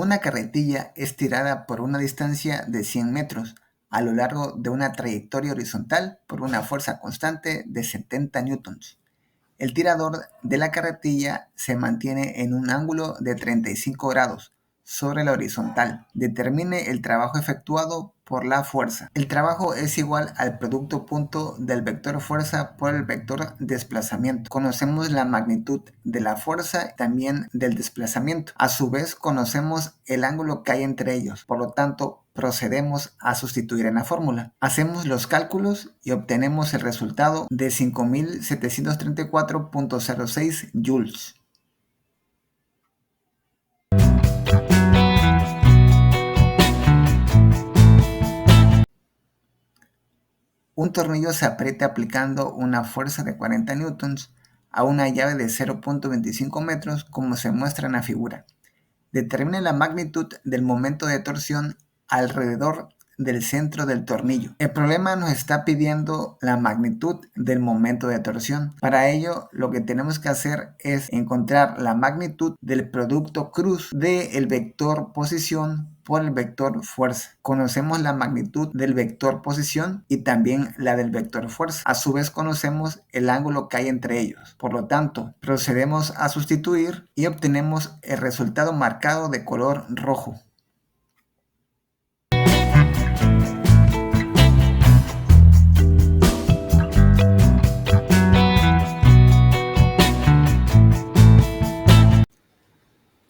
Una carretilla es tirada por una distancia de 100 metros a lo largo de una trayectoria horizontal por una fuerza constante de 70 newtons. El tirador de la carretilla se mantiene en un ángulo de 35 grados sobre la horizontal. Determine el trabajo efectuado por la fuerza. El trabajo es igual al producto punto del vector fuerza por el vector desplazamiento. Conocemos la magnitud de la fuerza y también del desplazamiento. A su vez, conocemos el ángulo que hay entre ellos. Por lo tanto, procedemos a sustituir en la fórmula. Hacemos los cálculos y obtenemos el resultado de 5734.06 joules. Un tornillo se aprieta aplicando una fuerza de 40 newtons a una llave de 0.25 metros como se muestra en la figura. Determine la magnitud del momento de torsión alrededor del centro del tornillo. El problema nos está pidiendo la magnitud del momento de torsión. Para ello, lo que tenemos que hacer es encontrar la magnitud del producto cruz del vector posición por el vector fuerza. Conocemos la magnitud del vector posición y también la del vector fuerza. A su vez conocemos el ángulo que hay entre ellos. Por lo tanto, procedemos a sustituir y obtenemos el resultado marcado de color rojo.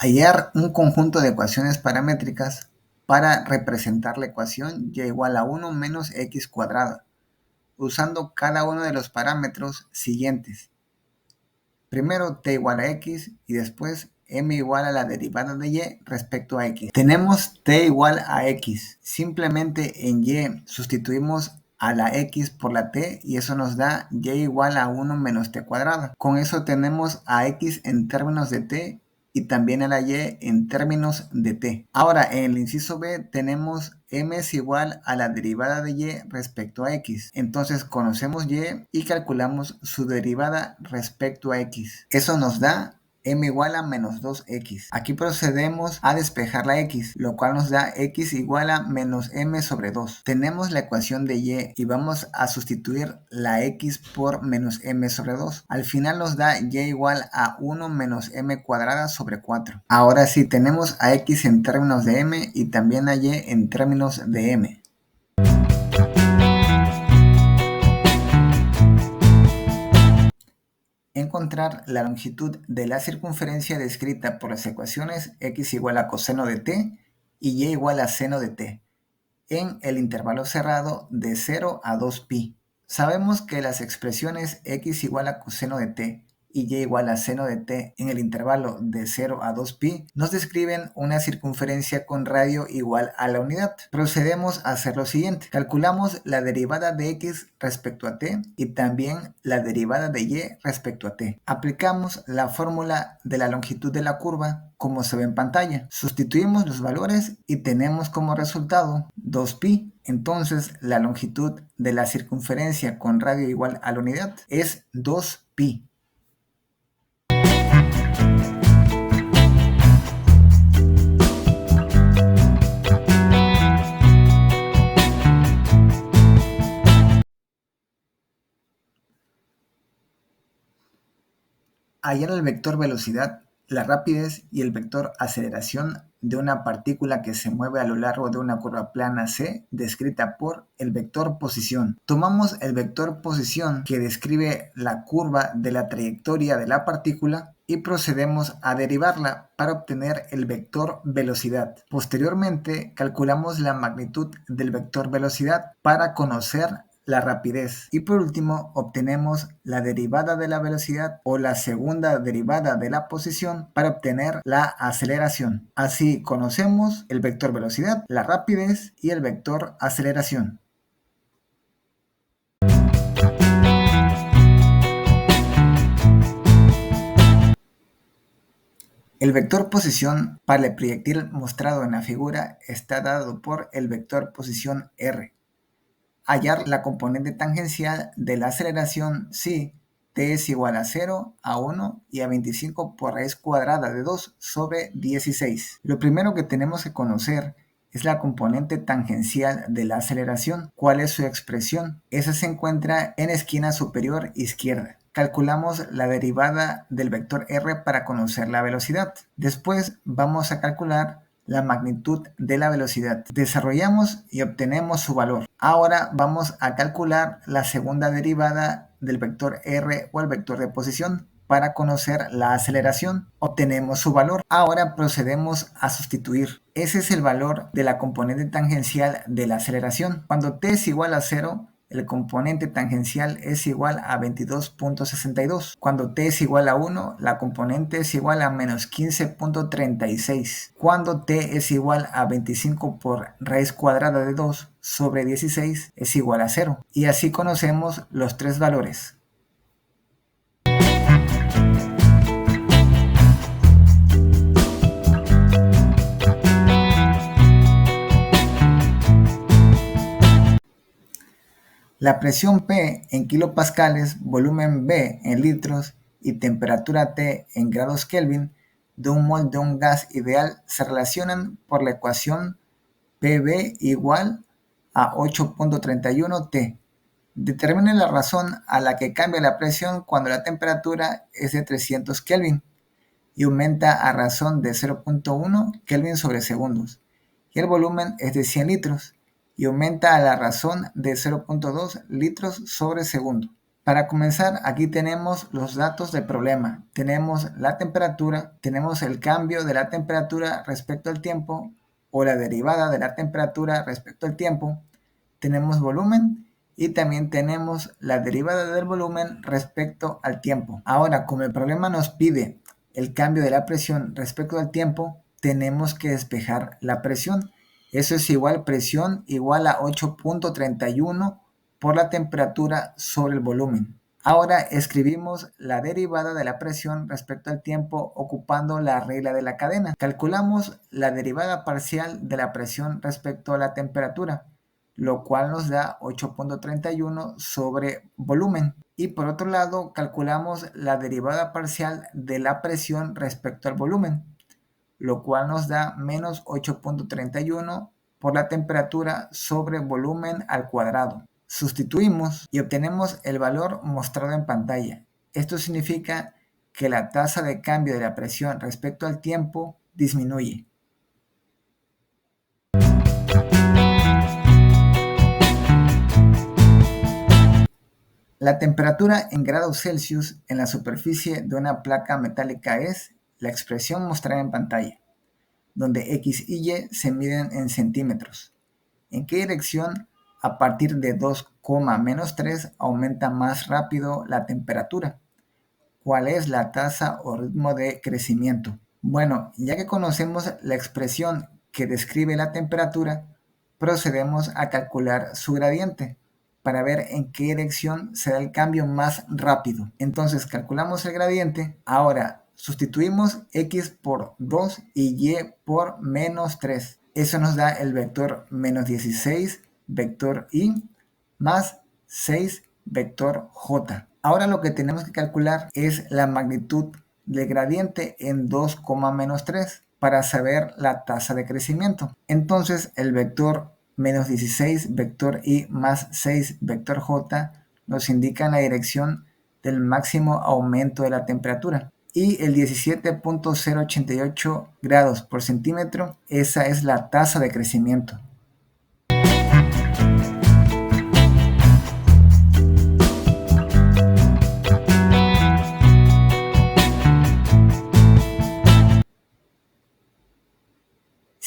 Hallar un conjunto de ecuaciones paramétricas para representar la ecuación y igual a 1 menos x cuadrada, usando cada uno de los parámetros siguientes. Primero t igual a x y después m igual a la derivada de y respecto a x. Tenemos t igual a x. Simplemente en y sustituimos a la x por la t y eso nos da y igual a 1 menos t cuadrada. Con eso tenemos a x en términos de t y también a la y en términos de t. Ahora, en el inciso b tenemos m es igual a la derivada de y respecto a x. Entonces conocemos y calculamos su derivada respecto a x. Eso nos da m igual a menos 2x. Aquí procedemos a despejar la x, lo cual nos da x igual a menos m sobre 2. Tenemos la ecuación de y vamos a sustituir la x por menos m sobre 2. Al final nos da y igual a 1 menos m cuadrada sobre 4. Ahora sí, tenemos a x en términos de m y también a y en términos de m. Encontrar la longitud de la circunferencia descrita por las ecuaciones x igual a coseno de t y y igual a seno de t en el intervalo cerrado de 0 a 2pi. Sabemos que las expresiones x igual a coseno de t y y igual a seno de t en el intervalo de 0 a 2pi nos describen una circunferencia con radio igual a la unidad. Procedemos a hacer lo siguiente. Calculamos la derivada de x respecto a t y también la derivada de y respecto a t. Aplicamos la fórmula de la longitud de la curva como se ve en pantalla. Sustituimos los valores y tenemos como resultado 2pi. Entonces la longitud de la circunferencia con radio igual a la unidad es 2pi. Hallar el vector velocidad, la rapidez y el vector aceleración de una partícula que se mueve a lo largo de una curva plana C descrita por el vector posición. Tomamos el vector posición que describe la curva de la trayectoria de la partícula y procedemos a derivarla para obtener el vector velocidad. Posteriormente calculamos la magnitud del vector velocidad para conocer la rapidez. Y por último, obtenemos la derivada de la velocidad o la segunda derivada de la posición para obtener la aceleración. Así conocemos el vector velocidad, la rapidez y el vector aceleración. El vector posición para el proyectil mostrado en la figura está dado por el vector posición r. Hallar la componente tangencial de la aceleración si t es igual a 0, a 1 y a 25 por raíz cuadrada de 2 sobre 16. Lo primero que tenemos que conocer es la componente tangencial de la aceleración. ¿Cuál es su expresión? Esa se encuentra en esquina superior izquierda. Calculamos la derivada del vector r para conocer la velocidad. Después vamos a calcular la magnitud de la velocidad. Desarrollamos y obtenemos su valor. Ahora vamos a calcular la segunda derivada del vector r o el vector de posición. Para conocer la aceleración, obtenemos su valor. Ahora procedemos a sustituir. Ese es el valor de la componente tangencial de la aceleración. Cuando t es igual a 0, el componente tangencial es igual a 22.62. Cuando t es igual a 1, la componente es igual a menos 15.36. Cuando t es igual a 25 por raíz cuadrada de 2 sobre 16 es igual a 0. Y así conocemos los tres valores. La presión P en kilopascales, volumen B en litros y temperatura T en grados Kelvin de un mol de un gas ideal se relacionan por la ecuación PV igual a 8.31 T. Determine la razón a la que cambia la presión cuando la temperatura es de 300 Kelvin y aumenta a razón de 0.1 Kelvin sobre segundos y el volumen es de 100 litros y aumenta a la razón de 0.2 litros sobre segundo. Para comenzar, aquí tenemos los datos del problema. Tenemos la temperatura, tenemos el cambio de la temperatura respecto al tiempo o la derivada de la temperatura respecto al tiempo. Tenemos volumen y también tenemos la derivada del volumen respecto al tiempo. Ahora, como el problema nos pide el cambio de la presión respecto al tiempo, tenemos que despejar la presión. Eso es igual presión igual a 8.31 por la temperatura sobre el volumen. Ahora escribimos la derivada de la presión respecto al tiempo ocupando la regla de la cadena. Calculamos la derivada parcial de la presión respecto a la temperatura, lo cual nos da 8.31 sobre volumen. Y por otro lado, calculamos la derivada parcial de la presión respecto al volumen, lo cual nos da menos 8.31 por la temperatura sobre volumen al cuadrado. Sustituimos y obtenemos el valor mostrado en pantalla. Esto significa que la tasa de cambio de la presión respecto al tiempo disminuye. La temperatura en grados Celsius en la superficie de una placa metálica es la expresión mostrada en pantalla, donde X y Y se miden en centímetros. ¿En qué dirección a partir de 2,-3 aumenta más rápido la temperatura? ¿Cuál es la tasa o ritmo de crecimiento? Bueno, ya que conocemos la expresión que describe la temperatura, procedemos a calcular su gradiente para ver en qué dirección se da el cambio más rápido. Entonces calculamos el gradiente. Ahora sustituimos x por 2 y y por menos 3. Eso nos da el vector menos 16, vector y, más 6, vector j. Ahora lo que tenemos que calcular es la magnitud del gradiente en 2,-3 para saber la tasa de crecimiento. Entonces el vector menos 16, vector y, más 6, vector j nos indican la dirección del máximo aumento de la temperatura. Y el 17.088 grados por centímetro, esa es la tasa de crecimiento.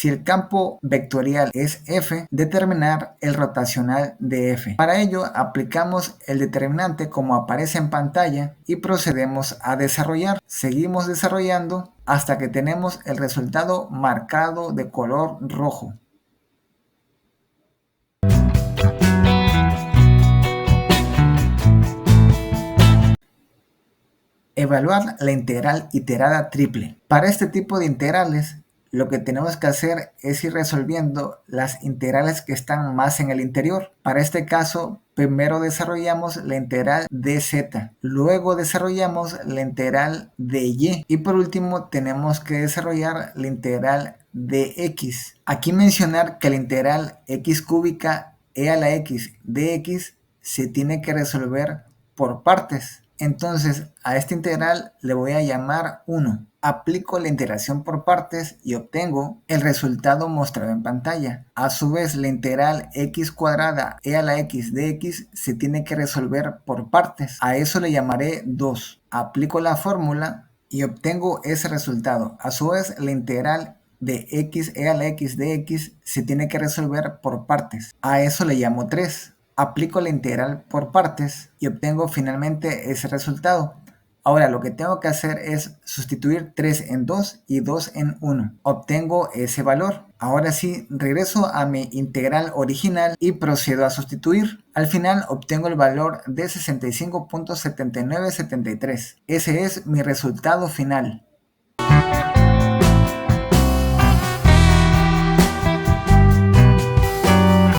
Si el campo vectorial es F, determinar el rotacional de F. Para ello, aplicamos el determinante como aparece en pantalla y procedemos a desarrollar. Seguimos desarrollando hasta que tenemos el resultado marcado de color rojo. Evaluar la integral iterada triple. Para este tipo de integrales, lo que tenemos que hacer es ir resolviendo las integrales que están más en el interior. Para este caso, primero desarrollamos la integral de z, luego desarrollamos la integral de y por último tenemos que desarrollar la integral de x. Aquí mencionar que la integral x cúbica e a la x de x se tiene que resolver por partes. Entonces a esta integral le voy a llamar 1. Aplico la integración por partes y obtengo el resultado mostrado en pantalla. A su vez, la integral x cuadrada e a la x de x se tiene que resolver por partes. A eso le llamaré 2. Aplico la fórmula y obtengo ese resultado. A su vez, la integral de x e a la x de x se tiene que resolver por partes. A eso le llamo 3. Aplico la integral por partes y obtengo finalmente ese resultado. Ahora lo que tengo que hacer es sustituir 3 en 2 y 2 en 1. Obtengo ese valor. Ahora sí, regreso a mi integral original y procedo a sustituir. Al final obtengo el valor de 65.7973. Ese es mi resultado final.